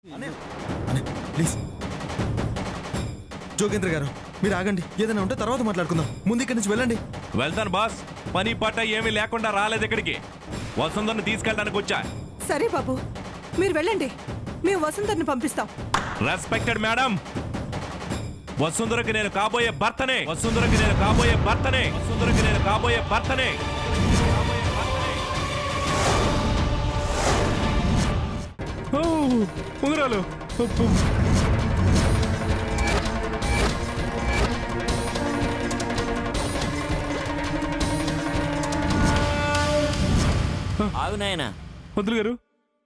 Please Jogendra గారు మీరు ఆగండి, ఏదైనా ఉంటే తర్వాత మాట్లాడుకుందాం, ముందు ఇక్కడి నుంచి వెళ్ళండి. వెళ్తాను బాస్, పని పట్ట ఏమీ లేకుండా రాలేదు ఇక్కడికి, వసంతని తీసుకెళ్ళడానికి వచ్చా. సరే బాబు మీరు వెళ్ళండి, మేము వసంతని పంపిస్తాం. రెస్పెక్టెడ్ మేడం, వసుంధరకి నేను కాబోయే భర్తనే, వసుంధరకి నేను కాబోయే భర్తనే, వసుంధరకి నేను కాబోయే భర్తనే. ఉంగరాలు ఆగు నాయనా. మంత్రి గారు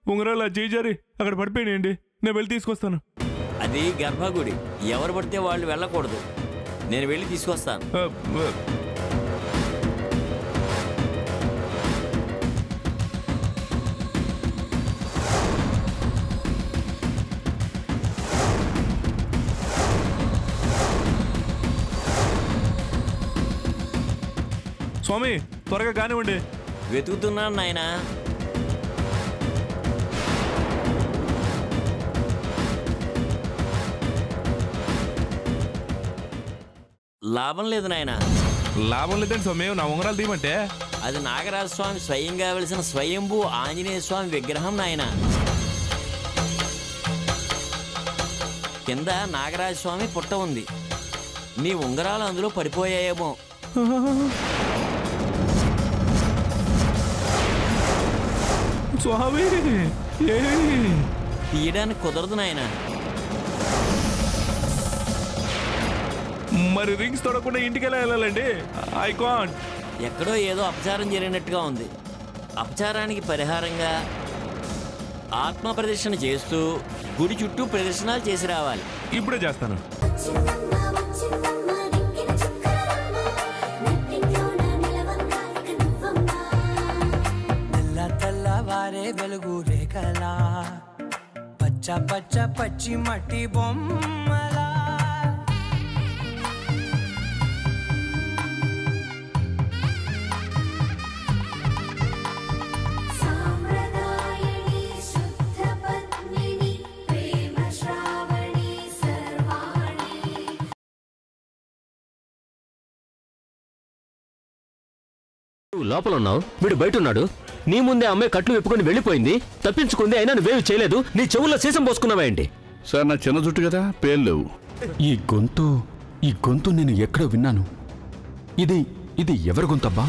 ఉంగరాలు చేజారి అక్కడ పడిపోయినాయండి, నేను వెళ్ళి తీసుకొస్తాను. అది గర్భగుడి, ఎవరు పడితే వాళ్ళు వెళ్ళకూడదు, నేను వెళ్ళి తీసుకొస్తాను. స్వామి త్వరగా కానివ్వండి. వెతుకుతున్నాను నాయనా. లాభం లేదు నాయనా. లాభం లేదండి స్వామి, నా ఉంగరాలు తీయమంటే. అది నాగరాజ స్వామి స్వయంగా వెలిసిన స్వయంభూ ఆంజనేయ స్వామి విగ్రహం నాయన. కింద నాగరాజ స్వామి పుట్ట ఉంది, నీ ఉంగరాలు అందులో పడిపోయాయేమో. స్వామి తీయడానికి కుదరదు నాయన. మరి రింగ్స్ తొడకుండా ఇంటికి ఎలా వెళ్ళాలండి? I can't. ఎక్కడో ఏదో అపచారం జరిగినట్టుగా ఉంది. అపచారానికి పరిహారంగా ఆత్మ ప్రదర్శన చేస్తూ గుడి చుట్టూ ప్రదర్శనలు చేసి రావాలి. ఇప్పుడే చేస్తాను. తెల్లవారే వెలుగు రేఖలా, పచ్చ పచ్చ పచ్చి మట్టి బొమ్మలా, లోపల ఉన్నావు, వీడు బయట ఉన్నాడు. నీ ముందే అమ్మాయి కట్లు విప్పుకొని వెళ్ళిపోయింది, తప్పించుకుంది, అయినా నువ్వేవి చేయలేదు. నీ చెవుల్లో సీసం పోసుకున్నావేంటి? సార్ నా చిన్న జుట్టు కదా, పేర్లేవు. ఈ గొంతు నేను ఎక్కడో విన్నాను. ఇది ఎవరి గొంతబ్బా?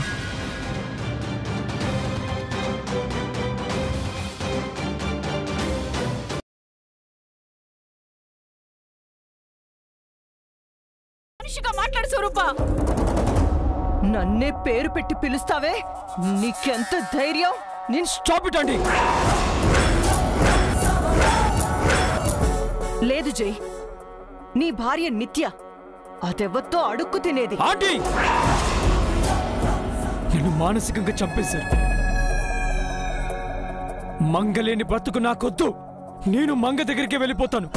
మాట్లాడు స్వరూపా, నన్నే పేరు పెట్టి పిలుస్తావే, నీకెంత ధైర్యం? నేను స్టాప్ ఇట్ అండి. లేదు జై, నీ భార్య నిత్య అదెవరితో అడుక్కు తినేది. నేను మానసికంగా చంపేశారు. మంగలేని బ్రతుకు నాకొద్దు, నేను మంగ దగ్గరికి వెళ్ళిపోతాను.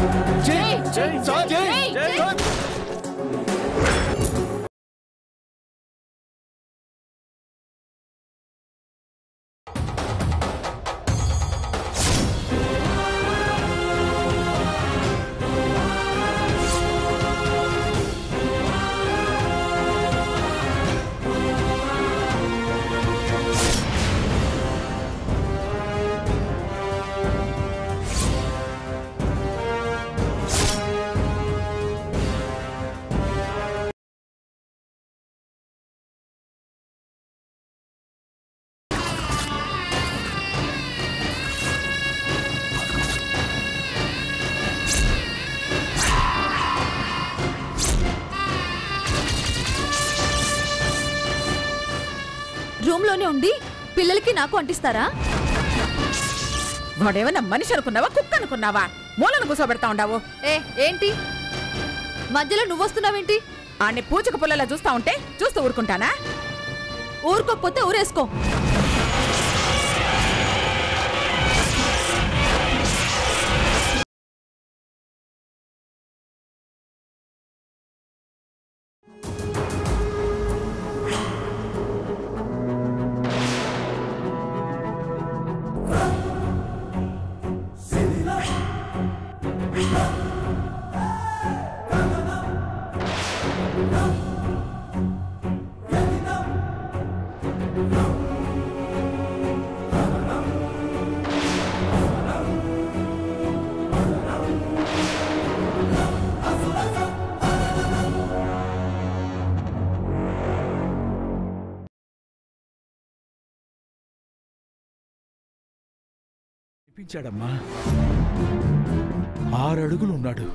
రూమ్ లోనే ఉండి పిల్లలకి నాకు అంటిస్తారా? వాడేమన్నా మనిషి అనుకున్నావా, కుక్క అనుకున్నావా? మూలను కూసోబెడతా ఉండావు. ఏంటి మధ్యలో నువ్వు వస్తున్నావేంటి? ఆన్ని పూచక పుల్లలా చూస్తా ఉంటే చూస్తూ ఊరుకుంటానా? ఊరుకోకపోతే ఊరేసుకో. కనిపించాడమ్మా. 6 అడుగులు ఉన్నాడు.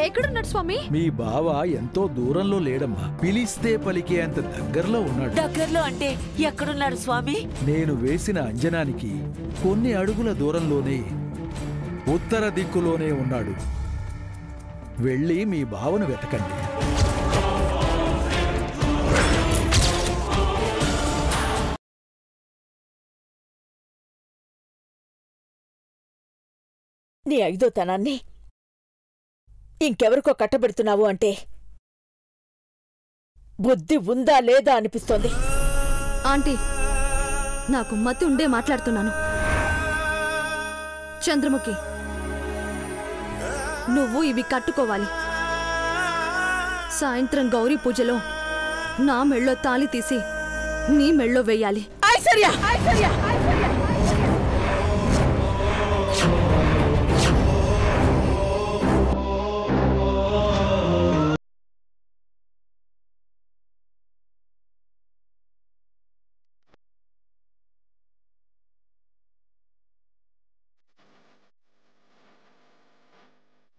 ఎక్కడున్నాడు స్వామి? మీ బావ ఎంతో దూరంలో లేడమ్మా. పిలిస్తే పలికే అంత దగ్గరలో ఉన్నాడు. దగ్గరలో అంటే ఎక్కడున్నాడు స్వామి? నేను వేసిన అంజనానికి కొన్ని అడుగుల దూరంలోనే ఉత్తర దిక్కులోనే ఉన్నాడు. వెళ్ళి మీ బావను వెతకండి. నీ 5వ తనాన్ని ఇంకెవరికో కట్టబెడుతున్నావు అంటే బుద్ధి ఉందా లేదా అనిపిస్తోంది. ఆంటీ, నాకు మతి ఉండే మాట్లాడుతున్నాను. చంద్రముఖి, నువ్వు ఇవి కట్టుకోవాలి. సాయంత్రం గౌరీ పూజలో నా మెళ్ళో తాళి తీసి నీ మెళ్ళో వెయ్యాలి. ఐశ్వర్య!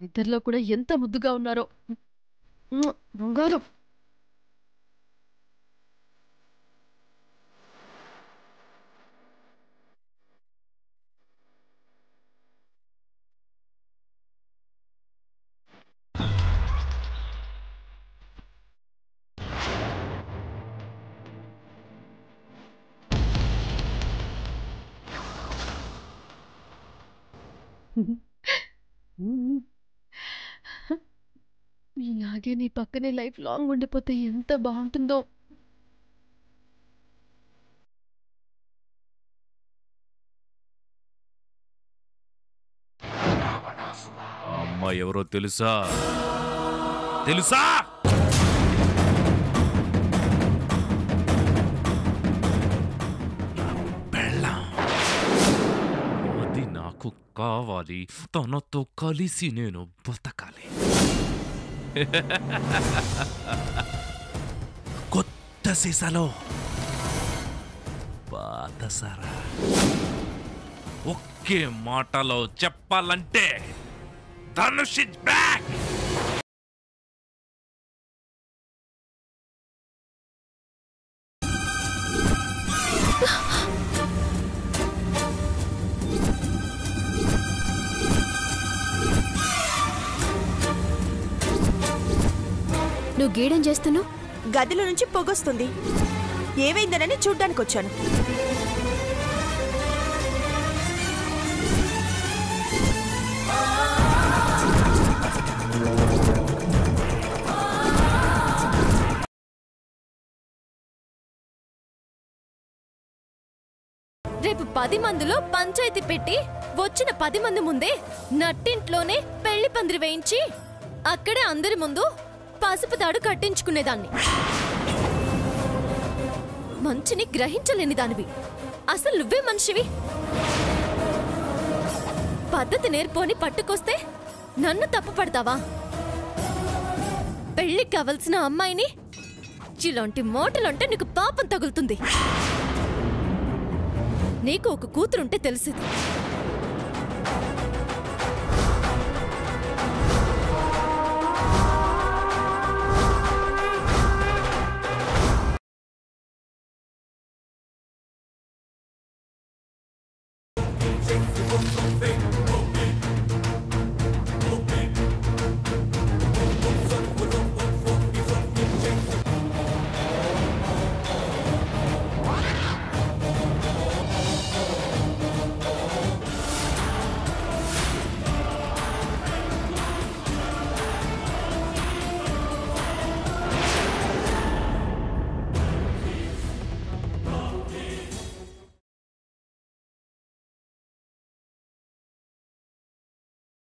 ఇద్దరిలో కూడా ఎంత ముద్దుగా ఉన్నారో. బంగారం. ఇలాగే నీ పక్కనే లైఫ్ లాంగ్ ఉండిపోతే ఎంత బాగుంటుందో. అమ్మ ఎవరో తెలుసా? పెళ్ళాం. అది నాకు కావాలి. తనతో కలిసి నేను బతకాలి. కొత్త సీసాలో పాత సారా. ఒకే మాటలో చెప్పాలంటే ధనుష్ ఇస్ బ్యాక్. నువ్వు గీయడం చేస్తున్నావు? గదిలో నుంచి పొగొస్తుంది. ఏమైందనని చూడ్డానికి వచ్చాను. రేపు 10 మందిలో పంచాయతీ పెట్టి వచ్చిన 10 మంది ముందే నట్టింట్లోనే పెళ్లి పందిరి వేయించి అక్కడే అందరి ముందు పసుపు తాడు కట్టించుకునేదాన్ని. మంచిని గ్రహించలేని దానివి. అసలు నువ్వే మనిషివి. పద్ధతి నేర్పోని పట్టుకొస్తే నన్ను తప్పు పడతావా? పెళ్లికి కావలసిన అమ్మాయిని ఇలాంటి మోటలంటే నీకు పాపం తగులుతుంది. నీకు ఒక కూతురుంటే తెలిసింది.